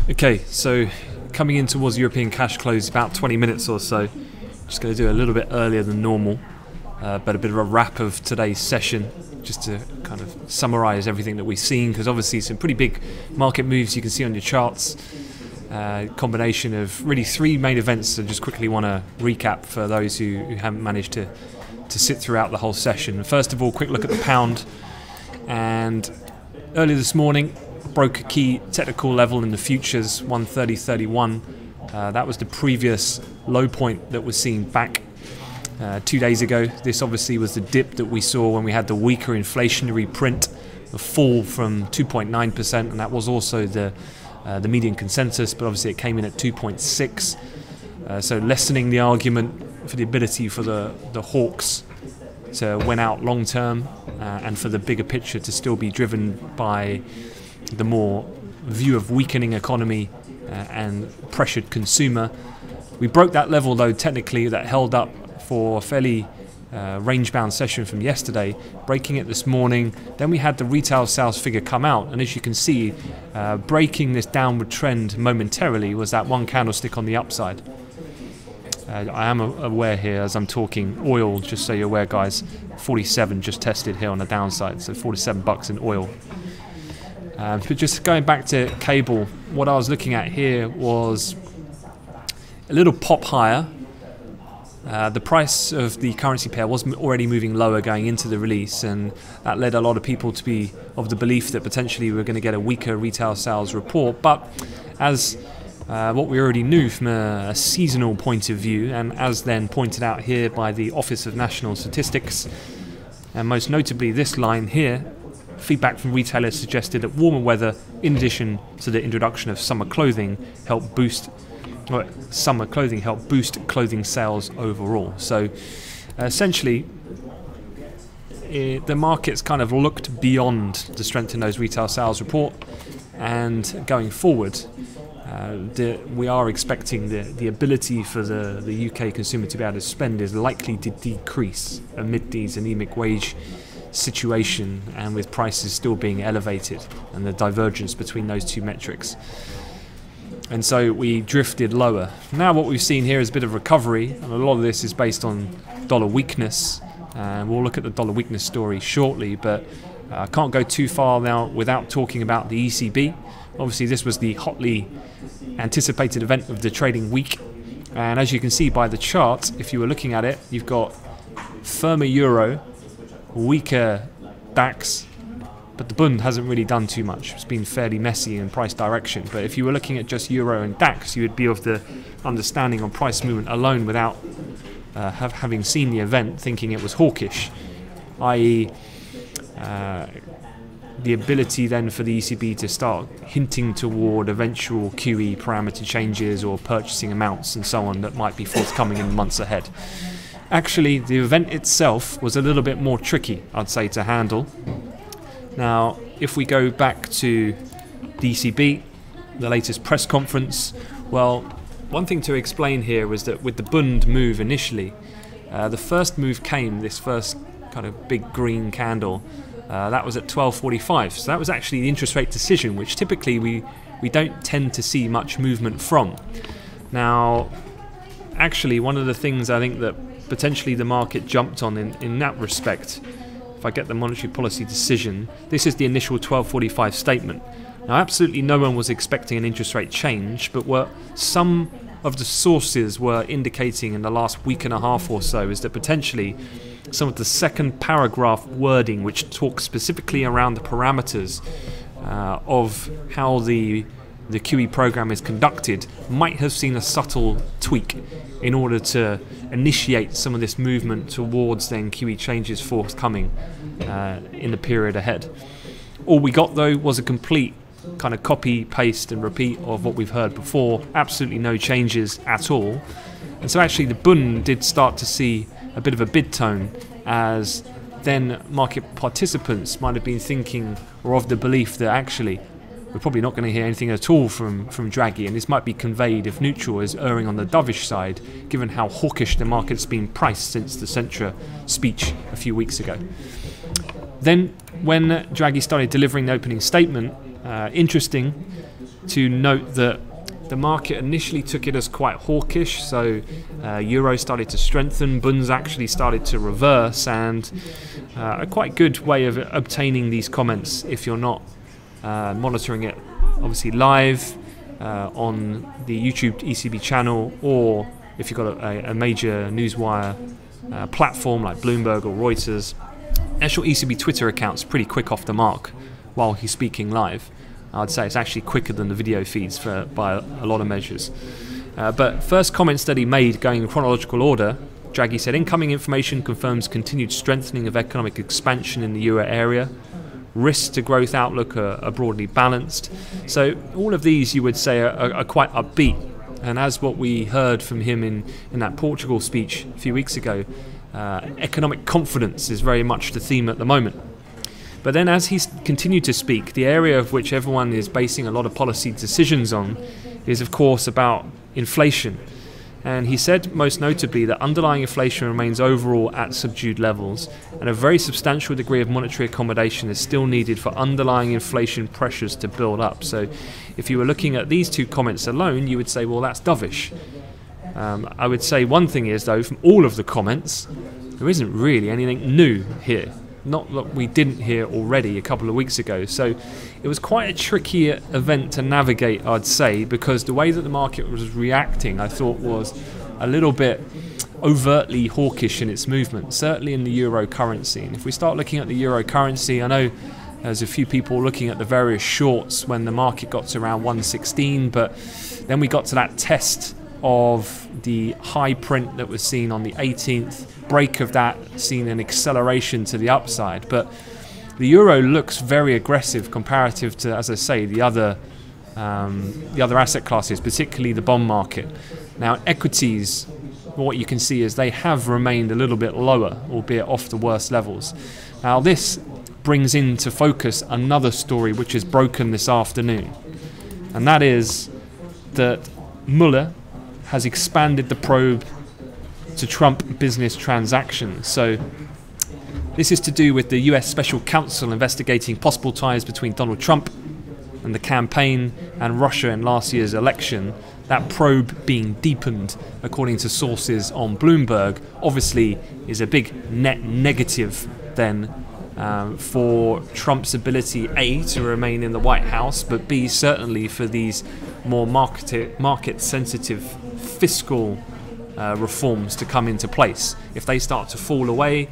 Okay, so coming in towards European cash close, about 20 minutes or so. Just going to do a little bit earlier than normal, but a bit of a wrap of today's session, just to kind of summarise everything that we've seen, because obviously some pretty big market moves you can see on your charts. Combination of really three main events. I just quickly want to recap for those who haven't managed to sit throughout the whole session. First of all, quick look at the pound, and earlier this morning broke a key technical level in the futures, 130.31. That was the previous low point that was seen back 2 days ago. This obviously was the dip that we saw when we had the weaker inflationary print, the fall from 2.9%, and that was also the median consensus, but obviously it came in at 2.6. So lessening the argument for the ability for the hawks to win out long term, and for the bigger picture to still be driven by the more view of weakening economy and pressured consumer. We broke that level though technically, that held up for a fairly range-bound session from yesterday, breaking it this morning. Then we had the retail sales figure come out, and as you can see, breaking this downward trend momentarily was that one candlestick on the upside. I am aware here as I'm talking, oil, just so you're aware guys, 47 just tested here on the downside, so 47 bucks in oil. But just going back to cable, what I was looking at here was a little pop higher. The price of the currency pair was already moving lower going into the release, and that led a lot of people to be of the belief that potentially we were going to get a weaker retail sales report. But as what we already knew from a seasonal point of view, and as then pointed out here by the Office of National Statistics, and most notably this line here, feedback from retailers suggested that warmer weather, in addition to the introduction of summer clothing, helped boost clothing sales overall. So essentially, the market's kind of looked beyond the strength in those retail sales report, and going forward, we are expecting the ability for the UK consumer to be able to spend is likely to decrease amid these anemic wage situation, and with prices still being elevated and the divergence between those two metrics. And so we drifted lower. Now what we've seen here is a bit of recovery, and a lot of this is based on dollar weakness, and we'll look at the dollar weakness story shortly, but I can't go too far now without talking about the ECB. Obviously this was the hotly anticipated event of the trading week, and as you can see by the chart, if you were looking at it, you've got firmer euro, weaker DAX, but the Bund hasn't really done too much. It's been fairly messy in price direction. But if you were looking at just euro and DAX, you would be of the understanding on price movement alone without having seen the event thinking it was hawkish, i.e. the ability then for the ECB to start hinting toward eventual QE parameter changes or purchasing amounts and so on that might be forthcoming in the months ahead. Actually, the event itself was a little bit more tricky, I'd say, to handle. Now, if we go back to the ECB, the latest press conference, well, one thing to explain here was that with the Bund move initially, the first move came, this first kind of big green candle, that was at 12.45. So that was actually the interest rate decision, which typically we don't tend to see much movement from. Now, actually, one of the things I think that potentially the market jumped on in that respect, if I get the monetary policy decision, this is the initial 12.45 statement. Now absolutely no one was expecting an interest rate change, but some of the sources were indicating in the last week and a half or so is that potentially some of the second paragraph wording, which talks specifically around the parameters of how the QE program is conducted, might have seen a subtle tweak in order to initiate some of this movement towards then QE changes forthcoming in the period ahead. All we got though was a complete kind of copy, paste and repeat of what we've heard before, absolutely no changes at all. And so actually the Bund did start to see a bit of a bid tone, as then market participants might have been thinking or of the belief that actually we're probably not going to hear anything at all from Draghi, and this might be conveyed, if neutral, as erring on the dovish side, given how hawkish the market's been priced since the Centra speech a few weeks ago. Then, when Draghi started delivering the opening statement, Interesting to note that the market initially took it as quite hawkish, so euro started to strengthen, bunds actually started to reverse, and a quite good way of obtaining these comments if you're not monitoring it obviously live on the YouTube ECB channel, or if you've got a major newswire platform like Bloomberg or Reuters. Actual ECB Twitter account's pretty quick off the mark while he's speaking live. I'd say it's actually quicker than the video feeds by a lot of measures. But first comments that he made, going in chronological order, Draghi said, incoming information confirms continued strengthening of economic expansion in the euro area. Risks to growth outlook are broadly balanced. So all of these, you would say, are quite upbeat. And as what we heard from him in that Portugal speech a few weeks ago, economic confidence is very much the theme at the moment. But then as he's continued to speak, the area of which everyone is basing a lot of policy decisions on is, of course, about inflation. And he said, most notably, that underlying inflation remains overall at subdued levels, and a very substantial degree of monetary accommodation is still needed for underlying inflation pressures to build up. So if you were looking at these two comments alone, you would say, well, that's dovish. I would say one thing is, though, from all of the comments, there isn't really anything new here. Not that we didn't hear already a couple of weeks ago. So it was quite a tricky event to navigate, I'd say, because the way that the market was reacting, I thought, was a little bit overtly hawkish in its movement, certainly in the euro currency. And if we start looking at the euro currency, I know there's a few people looking at the various shorts when the market got to around 116, but then we got to that test of the high print that was seen on the 18th, break of that, seen an acceleration to the upside. But the euro looks very aggressive comparative to, as I say, the other asset classes, particularly the bond market. Now, equities, what you can see is they have remained a little bit lower, albeit off the worst levels. Now, this brings into focus another story which is broken this afternoon, and that is that Mueller has expanded the probe to Trump business transactions. So this is to do with the US Special Counsel investigating possible ties between Donald Trump and the campaign and Russia in last year's election. That probe being deepened, according to sources on Bloomberg, obviously is a big net negative then for Trump's ability, A, to remain in the White House, but B, certainly for these more market-sensitive fiscal reforms to come into place. If they start to fall away,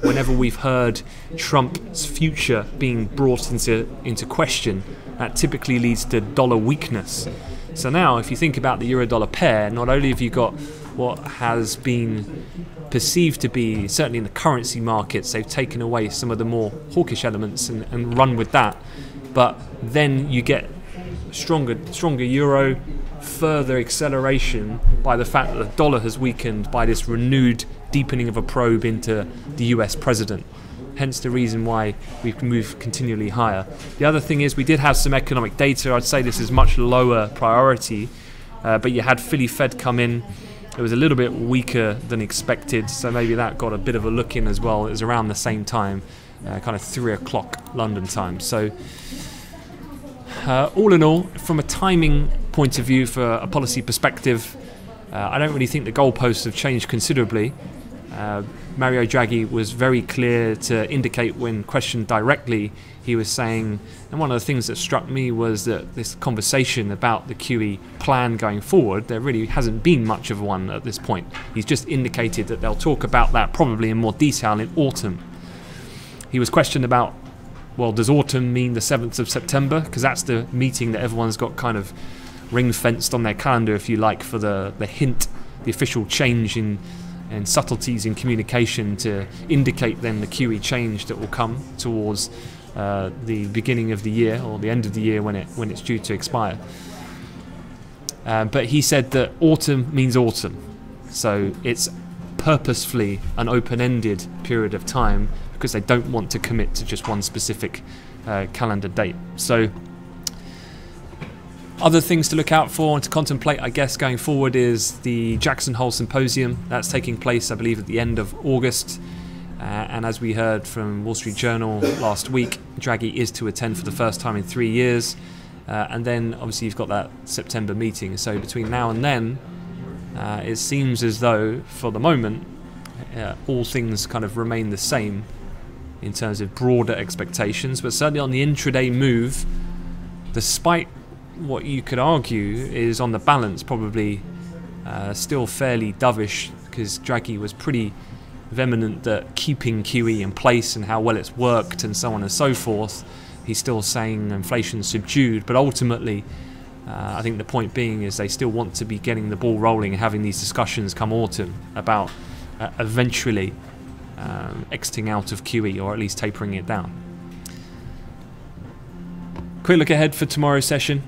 whenever we've heard Trump's future being brought into question, that typically leads to dollar weakness. So now, if you think about the euro-dollar pair, not only have you got what has been perceived to be, certainly in the currency markets, they've taken away some of the more hawkish elements and run with that, but then you get stronger euro, further acceleration by the fact that the dollar has weakened by this renewed deepening of a probe into the US president. Hence the reason why we've moved continually higher. The other thing is we did have some economic data. I'd say this is much lower priority, but you had Philly Fed come in. It was a little bit weaker than expected, so maybe that got a bit of a look in as well. It was around the same time, kind of 3 o'clock London time. So all in all, from a timing point of view, for a policy perspective, I don't really think the goalposts have changed considerably. Mario Draghi was very clear to indicate when questioned directly. He was saying, and one of the things that struck me was that this conversation about the QE plan going forward, there really hasn't been much of one at this point. He's just indicated that they'll talk about that probably in more detail in autumn. He was questioned about, well, does autumn mean the 7th of September? Because that's the meeting that everyone's got kind of ring-fenced on their calendar, if you like, for the hint, the official change in subtleties in communication to indicate then the QE change that will come towards the beginning of the year or the end of the year when it's due to expire. But he said that autumn means autumn, so it's purposefully an open-ended period of time because they don't want to commit to just one specific calendar date. So other things to look out for and to contemplate, I guess, going forward is the Jackson Hole Symposium. That's taking place, I believe, at the end of August. And as we heard from Wall Street Journal last week, Draghi is to attend for the first time in 3 years. And then obviously you've got that September meeting. So between now and then, it seems as though for the moment, all things kind of remain the same in terms of broader expectations. But certainly on the intraday move, despite what you could argue is on the balance probably still fairly dovish, because Draghi was pretty vehement that keeping QE in place and how well it's worked and so on and so forth. He's still saying inflation's subdued, but ultimately I think the point being is they still want to be getting the ball rolling and having these discussions come autumn about eventually exiting out of QE, or at least tapering it down. Quick look ahead for tomorrow's session.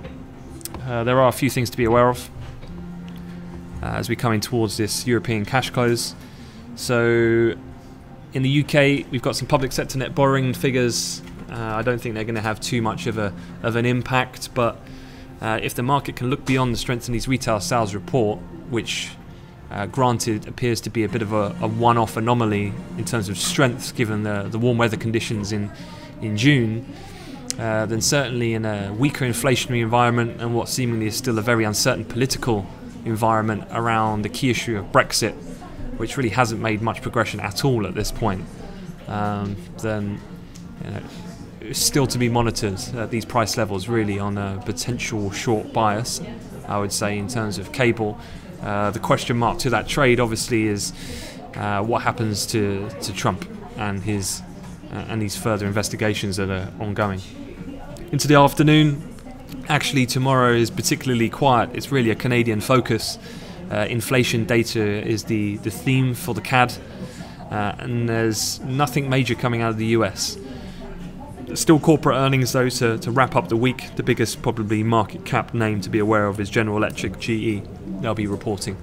There are a few things to be aware of as we're coming towards this European cash close. So in the UK, we've got some public sector net borrowing figures. I don't think they're going to have too much of an impact, but if the market can look beyond the strength in these retail sales report, which granted appears to be a bit of a one-off anomaly in terms of strength given the warm weather conditions in June, then certainly in a weaker inflationary environment and what seemingly is still a very uncertain political environment around the key issue of Brexit, which really hasn't made much progression at all at this point, then it's still to be monitored at these price levels, really on a potential short bias, I would say, in terms of cable. The question mark to that trade obviously is what happens to Trump and his and these further investigations that are ongoing. Into the afternoon, actually tomorrow is particularly quiet. It's really a Canadian focus. Inflation data is the theme for the CAD, and there's nothing major coming out of the US. Still corporate earnings though to wrap up the week. The biggest probably market cap name to be aware of is General Electric, GE. They'll be reporting.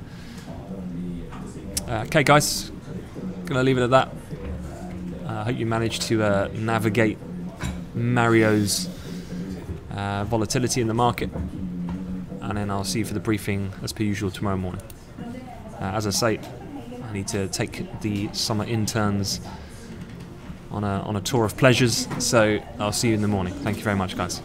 Okay guys, gonna leave it at that. I hope you managed to navigate Mario's volatility in the market, and then I'll see you for the briefing as per usual tomorrow morning. As I say, I need to take the summer interns on a tour of pleasures, so I'll see you in the morning. Thank you very much, guys.